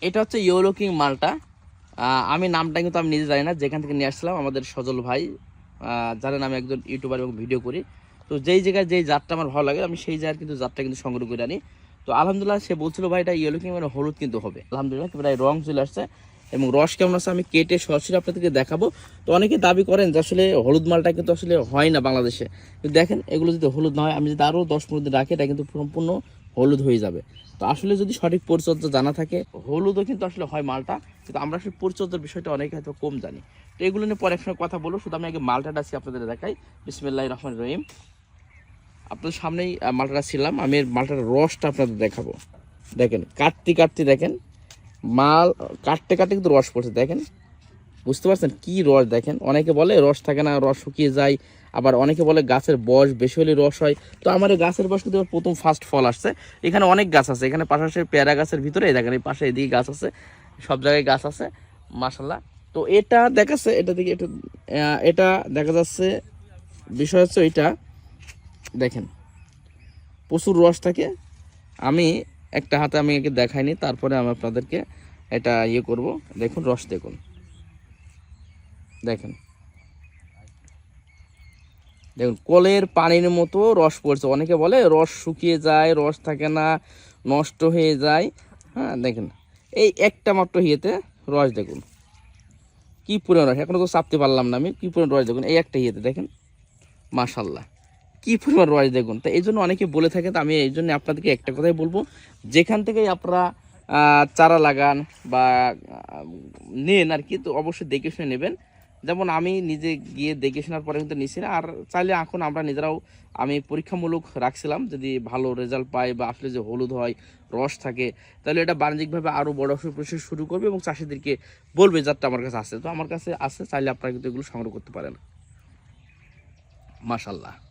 এটা হচ্ছে yellow king মালটা। আমি নামটা কিন্তু আমি নিজে জানি না, যেখান থেকে নিয়ে আসছিলাম আমাদের সজল ভাই জানেন আমি একজন ইউটিউবার এবং ভিডিও করি। তো যেই জায়গায় যেই জাতটা আমার ভালো লাগে আমি সেই জায়গায় কিন্তু জাতটা কিন্তু সংগ্রহ করে আনি। তো আলহামদুলিল্লাহ সে বলছিল ভাই এটা ইয়েলো কিং মানে হলুদ কিন্তু হবে, আলহামদুলিল্লাহ প্রায় রং চলে আসছে এবং রস কেমন আছে আমি কেটে সরাসরি আপনাদেরকে দেখাবো। তো অনেকে দাবি করেন যে আসলে হলুদ মালটা কিন্তু আসলে হয় না বাংলাদেশে, কিন্তু দেখেন এগুলো যদি হলুদ না হয় আমি যদি আরও 10-15 দিন রাখি এটা কিন্তু সম্পূর্ণ হলুদ হয়ে যাবে। তো আসলে যদি সঠিক পরিচর্যা জানা থাকে হলুদও কিন্তু আসলে হয় মালটা, কিন্তু আমরা আসলে পরিচর্যার বিষয়টা অনেকে হয়তো কম জানি। তো এগুলো নিয়ে পরে একসঙ্গে কথা বলবো, শুধু আমি আগে মালটাটা আছি আপনাদের দেখাই। বিসমিল্লাহির রহমানির রহিম। আপনাদের সামনেই মালটাটা ছিলাম, আমি এর মালটার রসটা আপনাদের দেখাবো। দেখেন কাটতে কাটতে দেখেন মাল কাটতে কাটতে কিন্তু রস পড়ছে, দেখেন বুঝতে পারছেন কি রস। দেখেন অনেকে বলে রস থাকে না, রস শুকিয়ে যায়, আবার অনেকে বলে গাছের বয়স বেশি হলে রস হয়। তো আমার এই গাছের বয়স কিন্তু প্রথম ফার্স্ট ফল আসছে। এখানে অনেক গাছ আছে, এখানে পাশাপাশি পেয়ারা গাছের ভিতরে দেখেন এই পাশে এদিকে গাছ আছে, সব জায়গায় গাছ আছে মাশাল্লাহ। তো এটা দেখাচ্ছে এটা দিকে একটু এটা দেখা যাচ্ছে, বিষয় হচ্ছে ওইটা দেখেন প্রচুর রস থাকে। আমি একটা হাতে আমি একে দেখাইনি, তারপরে আমি আপনাদেরকে এটা ইয়ে করব। দেখুন রস দেখুন, দেখেন দেখুন কলের পানির মতো রস পড়ছে। অনেকে বলে রস শুকিয়ে যায়, রস থাকে না, নষ্ট হয়ে যায়। হ্যাঁ দেখেন এই একটা মাত্র ইয়েতে রস দেখুন কি পরিমাণ রস, এখনো তো চাপতে পারলাম না আমি, কি পরিমাণ রস দেখুন এই একটা ইয়েতে দেখেন মাশাল্লাহ কি পরিমাণ রস দেখুন। তো এই জন্য অনেকে বলে থাকে, তো আমি এই জন্য আপনাদেরকে একটা কথাই বলবো, যেখান থেকেই আপনারা চারা লাগান বা নেন আর কি, তো অবশ্যই দেখে শুনে নেবেন। যেমন আমি নিজে গিয়ে দেখে শোনার পরে কিন্তু নিছি না, আর চাইলে এখন আমরা নিজেরাও আমি পরীক্ষামূলক রাখছিলাম, যদি ভালো রেজাল্ট পাই বা আসলে যে হলুদ হয় রস থাকে তাহলে এটা বাণিজ্যিকভাবে আরও বড় প্রসেস শুরু করবে এবং চাষিদেরকে বলবে যারটা আমার কাছে আছে। তো আমার কাছে আছে, চাইলে আপনারা কিন্তু এগুলো সংগ্রহ করতে পারেন মাশাল্লাহ।